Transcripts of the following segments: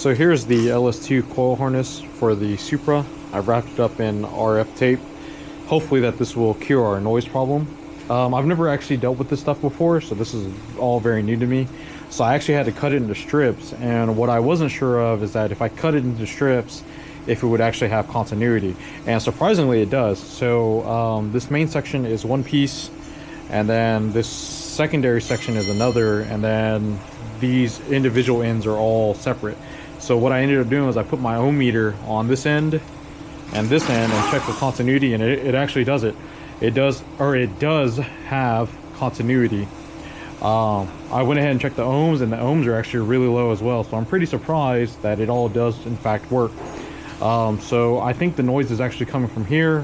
So here's the LS2 coil harness for the Supra. I wrapped it up in RF tape. Hopefully that this will cure our noise problem. I've never actually dealt with this stuff before, so this is all very new to me. So I actually had to cut it into strips, and what I wasn't sure of is that if I cut it into strips, if it would actually have continuity. And surprisingly it does. So this main section is one piece, and then this secondary section is another, and then these individual ends are all separate. So what I ended up doing was I put my ohm meter on this end and this end and check for continuity, and it actually does it. It does have continuity. I went ahead and checked the ohms, and the ohms are actually really low as well. So I'm pretty surprised that it all does in fact work. So I think the noise is actually coming from here,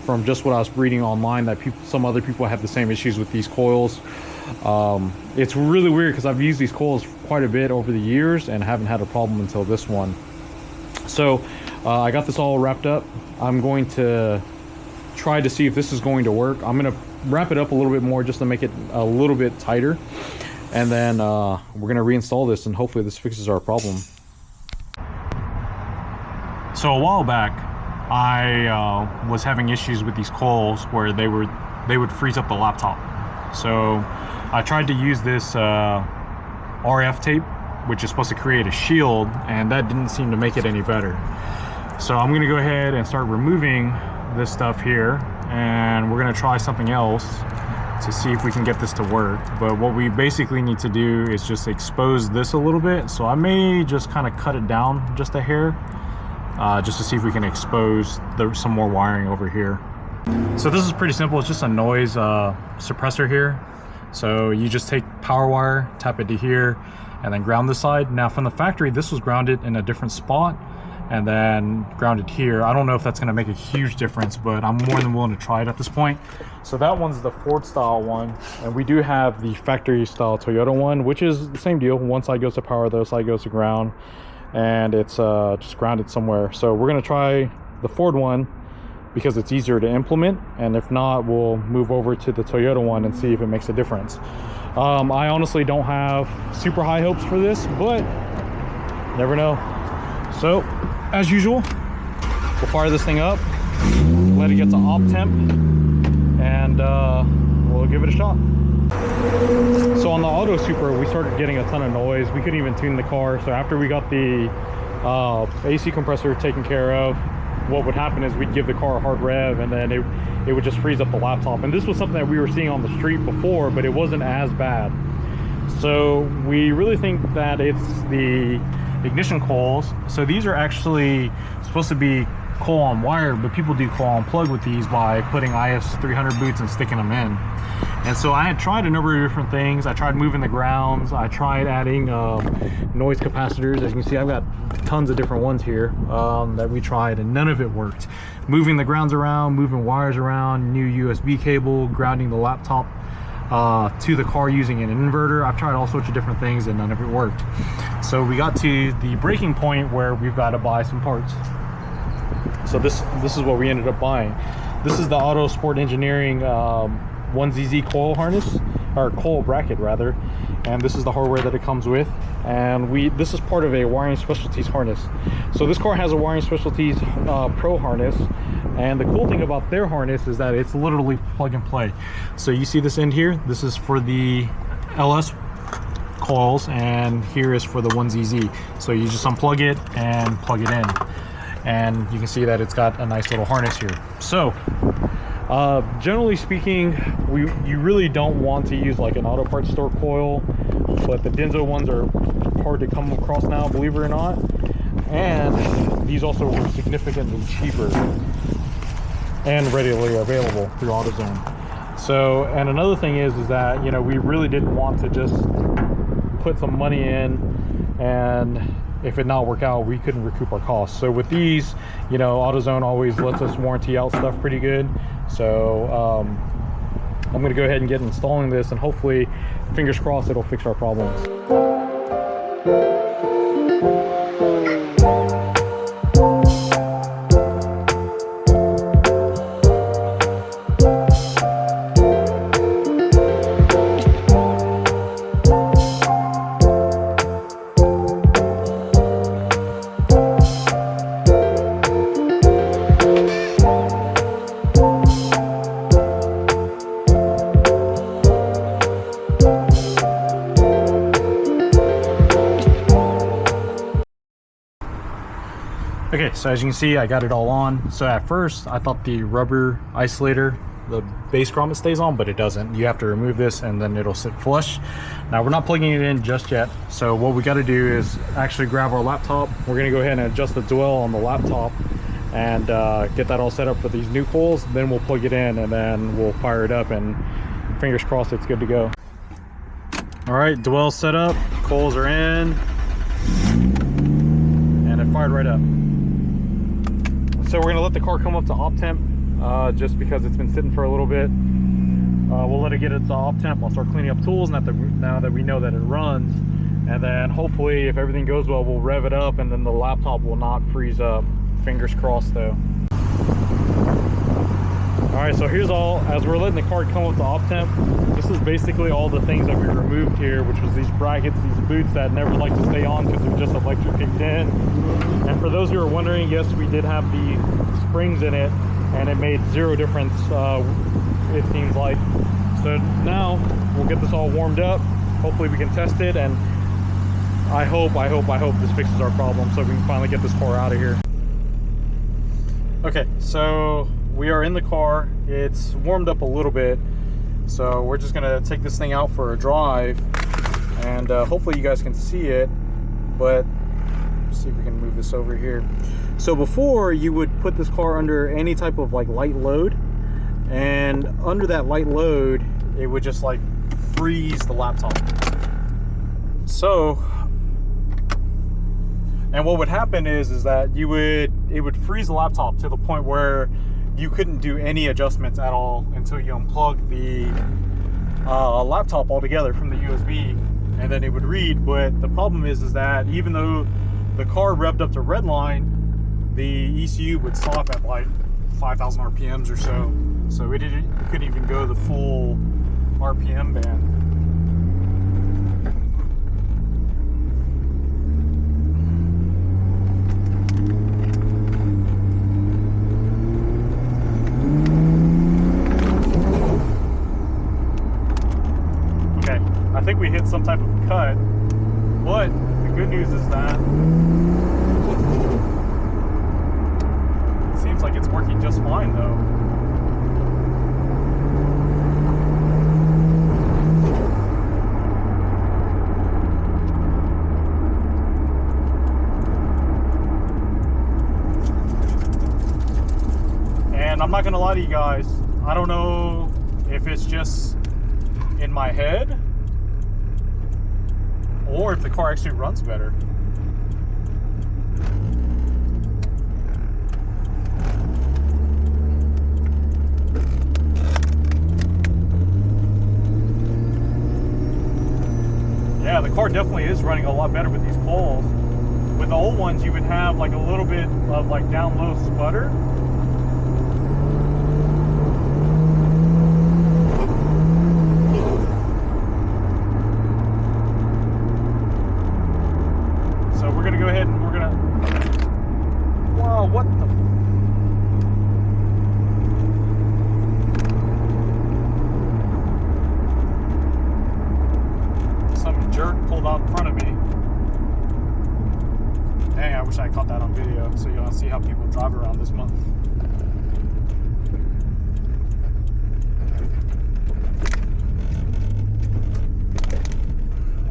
from just what I was reading online, that some other people have the same issues with these coils. It's really weird because I've used these coils quite a bit over the years and haven't had a problem until this one. So I got this all wrapped up. I'm going to try to see if this is going to work. I'm going to wrap it up a little bit more just to make it a little bit tighter, and then we're going to reinstall this, and hopefully this fixes our problem. So a while back I was having issues with these coils where they would freeze up the laptop. So I tried to use this RF tape, which is supposed to create a shield, and that didn't seem to make it any better. So I'm going to go ahead and start removing this stuff here, and we're going to try something else to see if we can get this to work. But what we basically need to do is just expose this a little bit. So I may just kind of cut it down just a hair, just to see if we can expose some more wiring over here. So this is pretty simple. It's just a noise suppressor here. So you just take power wire, tap it to here, and then ground this side. Now from the factory, this was grounded in a different spot and then grounded here. I don't know if that's going to make a huge difference, but I'm more than willing to try it at this point. So that one's the Ford style one, and we do have the factory style Toyota one, which is the same deal. One side goes to power, the other side goes to ground, and it's just grounded somewhere. So we're going to try the Ford one because it's easier to implement, and if not, we'll move over to the Toyota one and see if it makes a difference. I honestly don't have super high hopes for this, but never know. So as usual, we'll fire this thing up, let it get to op temp, and we'll give it a shot. So on the Auto Supra, we started getting a ton of noise. We couldn't even tune the car. So after we got the AC compressor taken care of, what would happen is we'd give the car a hard rev, and then it would just freeze up the laptop. And this was something that we were seeing on the street before, but it wasn't as bad. So we really think that it's the ignition coils. So these are actually supposed to be coil on wire, but people do coil on plug with these by putting IS 300 boots and sticking them in. And so I had tried a number of different things. I tried moving the grounds, I tried adding noise capacitors. As you can see, I've got tons of different ones here that we tried, and none of it worked. Moving the grounds around, moving wires around, new USB cable, grounding the laptop to the car using an inverter. I've tried all sorts of different things and none of it worked. So we got to the breaking point where we've got to buy some parts. So this is what we ended up buying. This is the Auto Sport Engineering 1ZZ coil harness, or coil bracket rather, and this is the hardware that it comes with. And this is part of a Wiring Specialties harness. So this car has a Wiring Specialties Pro harness, and the cool thing about their harness is that it's literally plug and play. So you see this end here, this is for the LS coils, and here is for the 1ZZ. So you just unplug it and plug it in, and you can see that it's got a nice little harness here. So generally speaking, you really don't want to use like an auto parts store coil, but the Denso ones are hard to come across now, believe it or not. And these also were significantly cheaper and readily available through AutoZone. So, and another thing is that, you know, we really didn't want to just put some money in, and if it not work out, we couldn't recoup our costs. So with these, you know, AutoZone always lets us warranty out stuff pretty good. So I'm gonna go ahead and get installing this, and hopefully, fingers crossed, it'll fix our problems. Okay, so as you can see, I got it all on. So at first, I thought the rubber isolator, the base grommet stays on, but it doesn't. You have to remove this and then it'll sit flush. Now we're not plugging it in just yet. So what we got to do is actually grab our laptop. We're gonna go ahead and adjust the dwell on the laptop and get that all set up for these new coils. Then we'll plug it in and then we'll fire it up, and fingers crossed it's good to go. All right, dwell set up, coils are in, and it fired right up. So we're gonna let the car come up to op temp just because it's been sitting for a little bit. We'll let it get it to op temp. I'll start cleaning up tools now that we know that it runs, and then hopefully if everything goes well, we'll rev it up and then the laptop will not freeze up. Fingers crossed though. All right, so here's all, as we're letting the car come up to op temp, this is basically all the things that we removed here, which was these brackets, these boots that never like to stay on because they're just electric kicked in. And for those who are wondering, yes, we did have the springs in it, and it made zero difference, it seems like. So now we'll get this all warmed up. Hopefully we can test it, and I hope this fixes our problem so we can finally get this car out of here. Okay, so we are in the car. It's warmed up a little bit, so we're just gonna take this thing out for a drive, and hopefully you guys can see it. But let's see if we can move this over here. So before, you would put this car under any type of like light load, and under that light load it would just like freeze the laptop. So, and what would happen is that it would freeze the laptop to the point where you couldn't do any adjustments at all until you unplug the laptop altogether from the USB, and then it would read. But the problem is that even though the car revved up to red line, the ECU would stop at like 5,000 RPMs or so. So it couldn't even go the full RPM band. I think we hit some type of cut, but the good news is that it seems like it's working just fine though. And I'm not gonna lie to you guys, I don't know if it's just in my head or if the car actually runs better. Yeah, the car definitely is running a lot better with these coils. With the old ones, you would have like a little bit of like down low sputter. Go ahead and we're gonna, wow, what the, some jerk pulled out in front of me. Dang, I wish I caught that on video so you'll see how people drive around this month.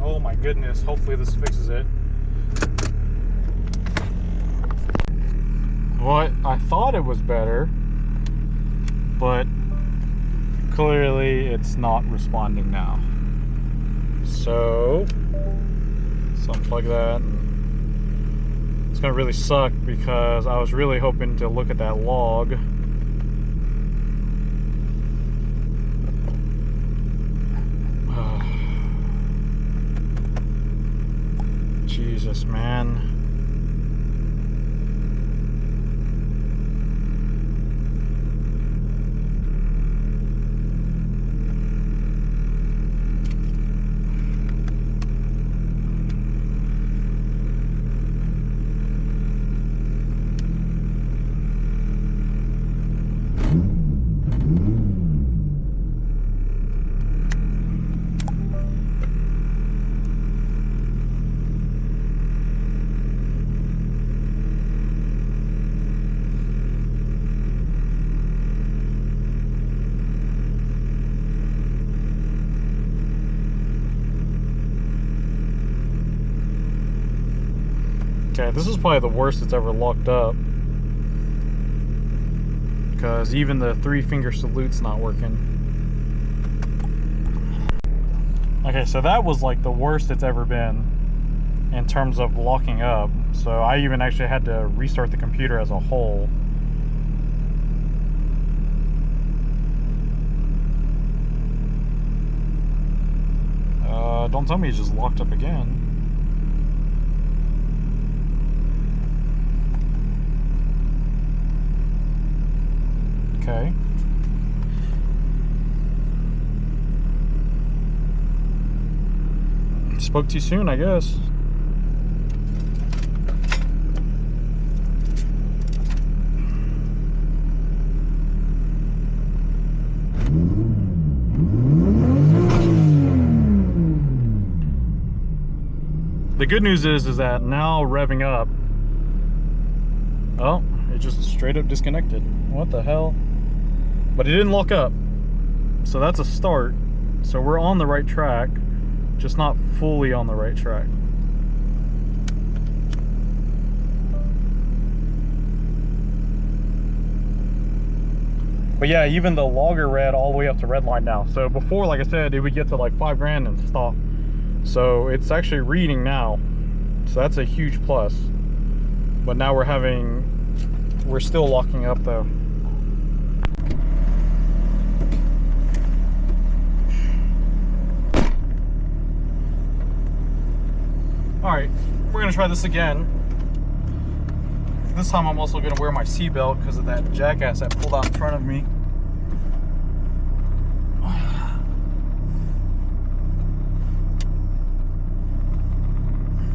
Oh my goodness, hopefully this fixes it. Well, I thought it was better, but clearly it's not responding now. So let's unplug that. It's gonna really suck because I was really hoping to look at that log. Jesus, man. Okay, this is probably the worst it's ever locked up, because even the 3-finger salute's not working. Okay, so that was like the worst it's ever been in terms of locking up. So I even actually had to restart the computer as a whole. Don't tell me it's just locked up again. Okay. Spoke too soon, I guess. The good news is that now revving up, oh, it just straight up disconnected. What the hell? But it didn't lock up, so that's a start. So we're on the right track, just not fully on the right track. But yeah, even the logger read all the way up to red line now. So before, like I said, it would get to like 5 grand and stop. So it's actually reading now. So that's a huge plus. But now we're still locking up though. All right, we're gonna try this again. This time I'm also gonna wear my seatbelt because of that jackass that pulled out in front of me.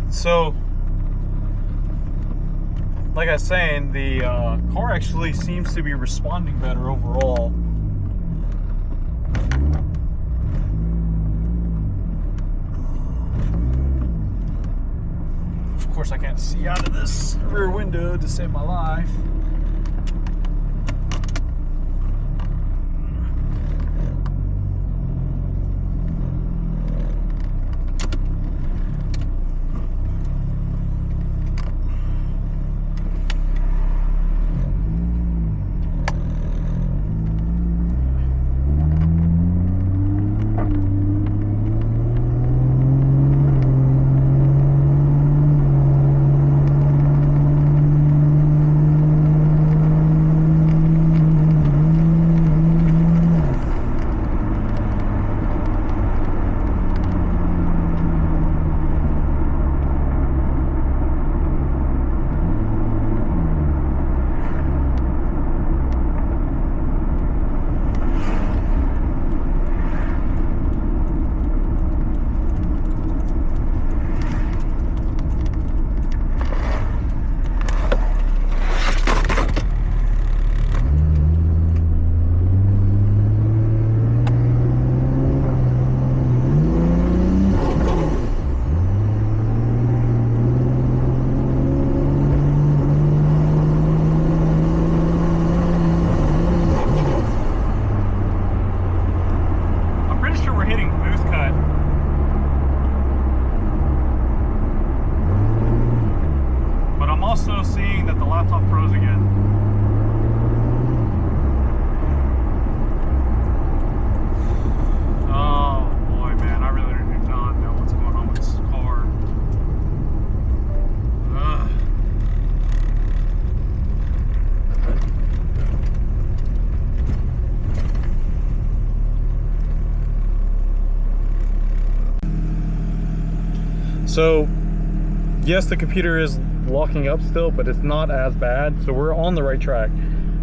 So, like I was saying, the car actually seems to be responding better overall. Of course, I can't see out of this rear window to save my life. So yes, the computer is locking up still, but it's not as bad. So we're on the right track.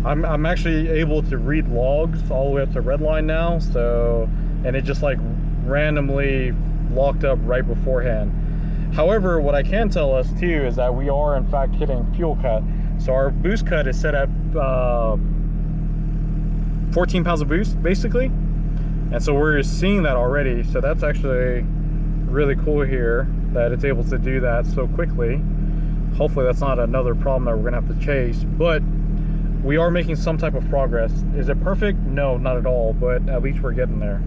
I'm actually able to read logs all the way up to red line now. So, and it just like randomly locked up right beforehand. However, what I can tell us too is that we are in fact hitting fuel cut. So our boost cut is set at 14 pounds of boost basically. And so we're seeing that already. So that's actually really cool here that it's able to do that so quickly. Hopefully that's not another problem that we're gonna have to chase, but we are making some type of progress. Is it perfect? No, not at all, but at least we're getting there.